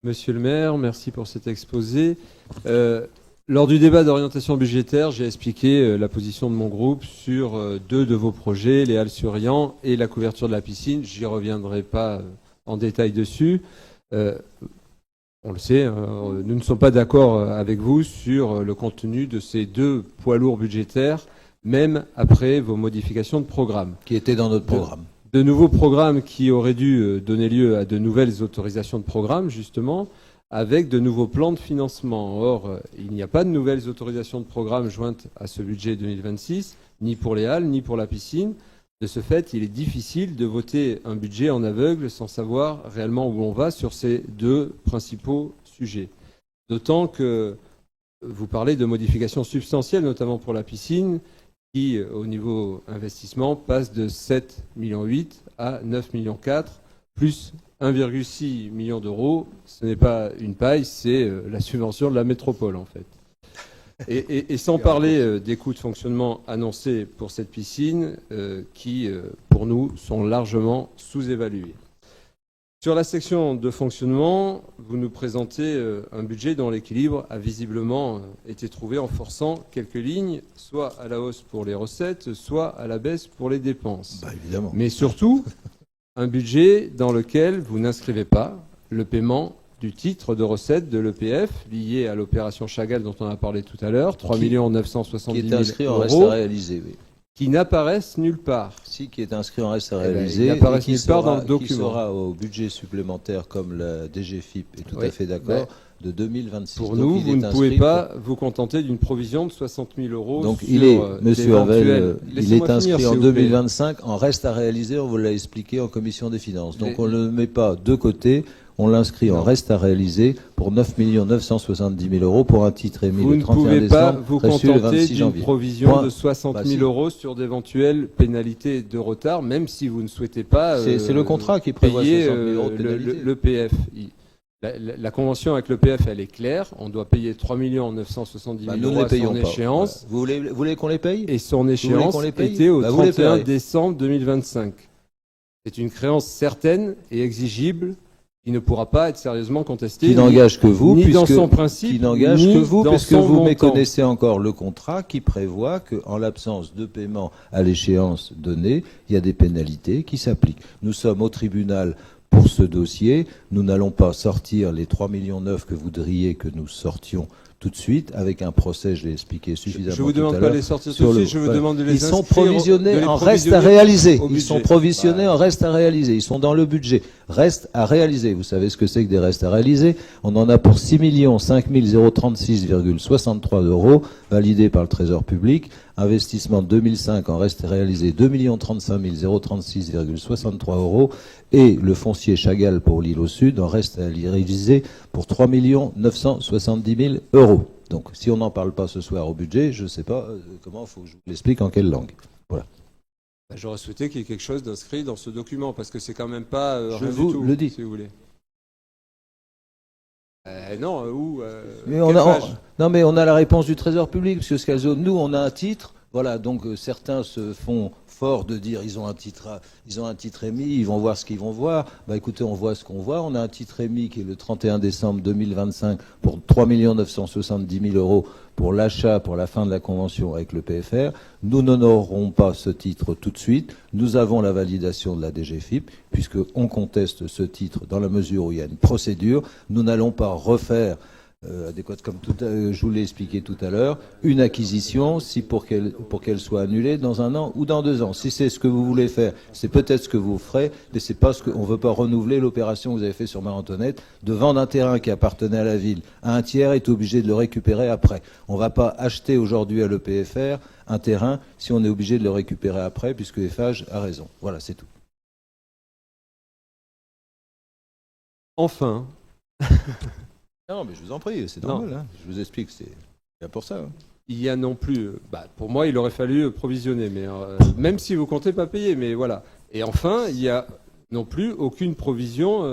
Monsieur le maire, merci pour cet exposé. Lors du débat d'orientation budgétaire, j'ai expliqué la position de mon groupe sur deux de vos projets, les Halles sur Yan et la couverture de la piscine. J'y reviendrai pas en détail dessus. On le sait, nous ne sommes pas d'accord avec vous sur le contenu de ces deux poids lourds budgétaires, même après vos modifications de programme. Qui étaient dans notre programme. De nouveaux programmes qui auraient dû donner lieu à de nouvelles autorisations de programme, justement, avec de nouveaux plans de financement. Or, il n'y a pas de nouvelles autorisations de programme jointes à ce budget 2026, ni pour les halles, ni pour la piscine. De ce fait, il est difficile de voter un budget en aveugle sans savoir réellement où on va sur ces deux principaux sujets. D'autant que vous parlez de modifications substantielles, notamment pour la piscine, qui, au niveau investissement, passe de 7,8 millions à 9,4 millions, plus 1,6 million d'euros. Ce n'est pas une paille, c'est la subvention de la métropole, en fait. Et sans parler des coûts de fonctionnement annoncés pour cette piscine, qui, pour nous, sont largement sous-évalués. Sur la section de fonctionnement, vous nous présentez un budget dont l'équilibre a visiblement été trouvé en forçant quelques lignes, soit à la hausse pour les recettes, soit à la baisse pour les dépenses. Évidemment. Mais surtout, un budget dans lequel vous n'inscrivez pas le paiement du titre de recette de l'EPF lié à l'opération Chagall dont on a parlé tout à l'heure, 3 970 000 qui est inscrit en reste euros, à réaliser, oui. Qui n'apparaissent nulle part. Si, qui est inscrit en reste à réaliser, il apparaît nulle part dans le qui document. sera au budget supplémentaire, comme la DGFIP est tout à fait d'accord, de 2026. Pour nous, vous ne pouvez pas vous contenter d'une provision de 60 000 euros. Donc sur il est, Monsieur Havel, il est inscrit finir, en 2025 en reste à réaliser, on vous l'a expliqué en commission des finances. Donc on ne le met pas de côté, on l'inscrit en reste à réaliser pour 9 970 000 euros pour un titre émis le 31 décembre, vous reçu le contenter 26 d'une janvier. provision de 60 000 euros sur d'éventuelles pénalités de retard, même si vous ne souhaitez pas c'est le contrat qui prévoit payer 60 000 euros de pénalité. l'EPF. La convention avec l'EPF, elle est claire. On doit payer 3 970 000 euros à son échéance. Vous voulez qu'on les paye? Et son échéance était au 31 décembre 2025. C'est une créance certaine et exigible qui ne pourra pas être sérieusement contestée. Qui n'engage que vous, ni dans son principe, qui n'engage que vous, puisque vous montant. méconnaissez encore le contrat qui prévoit qu'en l'absence de paiement à l'échéance donnée, il y a des pénalités qui s'appliquent. Nous sommes au tribunal pour ce dossier. Nous n'allons pas sortir les 3,9 millions que vous voudriez que nous sortions tout de suite avec un procès, je l'ai expliqué suffisamment. Je vous demande pas de les sortir tout de suite, je vous demande de les inscrire. Ils sont provisionnés en reste à réaliser. Ils sont provisionnés en reste à réaliser. Ils sont dans le budget. Reste à réaliser. Vous savez ce que c'est que des restes à réaliser? On en a pour 6 5 036,63 euros validés par le Trésor public. Investissement 2005 en reste à réaliser 2 35 036,63 euros. Et le foncier Chagall pour l'île au sud en reste à réaliser pour 3 970 000 euros. Donc, si on n'en parle pas ce soir au budget, je ne sais pas comment il faut que je vous l'explique en quelle langue. Voilà. J'aurais souhaité qu'il y ait quelque chose d'inscrit dans ce document, parce que c'est quand même pas je rien vous du tout, le dis. Si vous voulez. Non, où mais on a la réponse du Trésor public, M. Scalzo. Nous, on a un titre. Voilà, donc certains se font fort de dire ils ont un titre émis, ils vont voir ce qu'ils vont voir. Bah écoutez, on voit ce qu'on voit. On a un titre émis qui est le 31 décembre 2025 pour 3 970 000 euros pour l'achat, pour la fin de la convention avec le PFR. Nous n'honorerons pas ce titre tout de suite. Nous avons la validation de la DGFIP, puisqu'on conteste ce titre dans la mesure où il y a une procédure. Nous n'allons pas refaire adéquate, comme je vous l'ai expliqué tout à l'heure, une acquisition si pour qu'elle soit annulée dans 1 an ou dans 2 ans. Si c'est ce que vous voulez faire, c'est peut-être ce que vous ferez, mais c'est pas ce que, on veut pas renouveler l'opération que vous avez fait sur Marie-Antoinette, de vendre un terrain qui appartenait à la ville à un tiers est obligé de le récupérer après. On va pas acheter aujourd'hui à l'EPFR un terrain si on est obligé de le récupérer après, puisque Eiffage a raison. Voilà, c'est tout. Enfin. Non, mais je vous en prie, c'est normal. Hein. Je vous explique, c'est bien pour ça. Hein. Il y a non plus, pour moi, il aurait fallu provisionner, mais même si vous comptez pas payer, mais voilà. Et enfin, il y a non plus aucune provision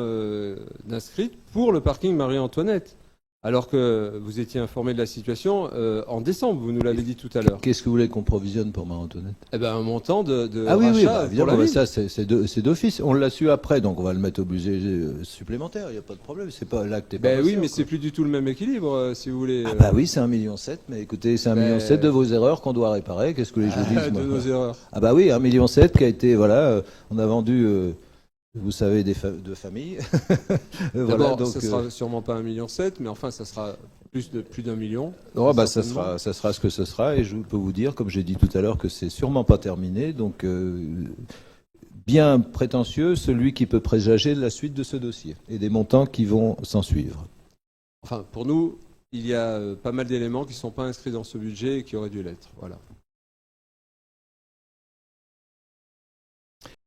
d'inscrite pour le parking Marie-Antoinette. alors que vous étiez informé de la situation en décembre, vous nous l'avez dit tout à l'heure. Qu'est-ce que vous voulez qu'on provisionne pour Marie-Antoinette? Eh ben, un montant de Ah oui, oui, rachat pour évidemment, la mais ville. ça c'est d'office. On l'a su après, donc on va le mettre au budget supplémentaire, il n'y a pas de problème. C'est pas l'acte est pas Ben oui, passé mais encore. c'est plus du tout le même équilibre, si vous voulez. Ah bah oui, c'est 1,7 million, mais écoutez, c'est 1,7 million de vos erreurs qu'on doit réparer. Qu'est-ce que les gens disent, de moi nos erreurs. Ah bah oui, 1,7 million qui a été, voilà, on a vendu, vous savez, de familles. Voilà, D'abord, donc, ça sera sûrement pas 1,7 million, mais enfin, ça sera plus d'1 million. oh, bah, ça certainement. sera ce que ce sera, et je peux vous dire, comme j'ai dit tout à l'heure, que c'est sûrement pas terminé, donc bien prétentieux celui qui peut présager de la suite de ce dossier et des montants qui vont s'en suivre. Enfin, pour nous, il y a pas mal d'éléments qui ne sont pas inscrits dans ce budget et qui auraient dû l'être. Voilà.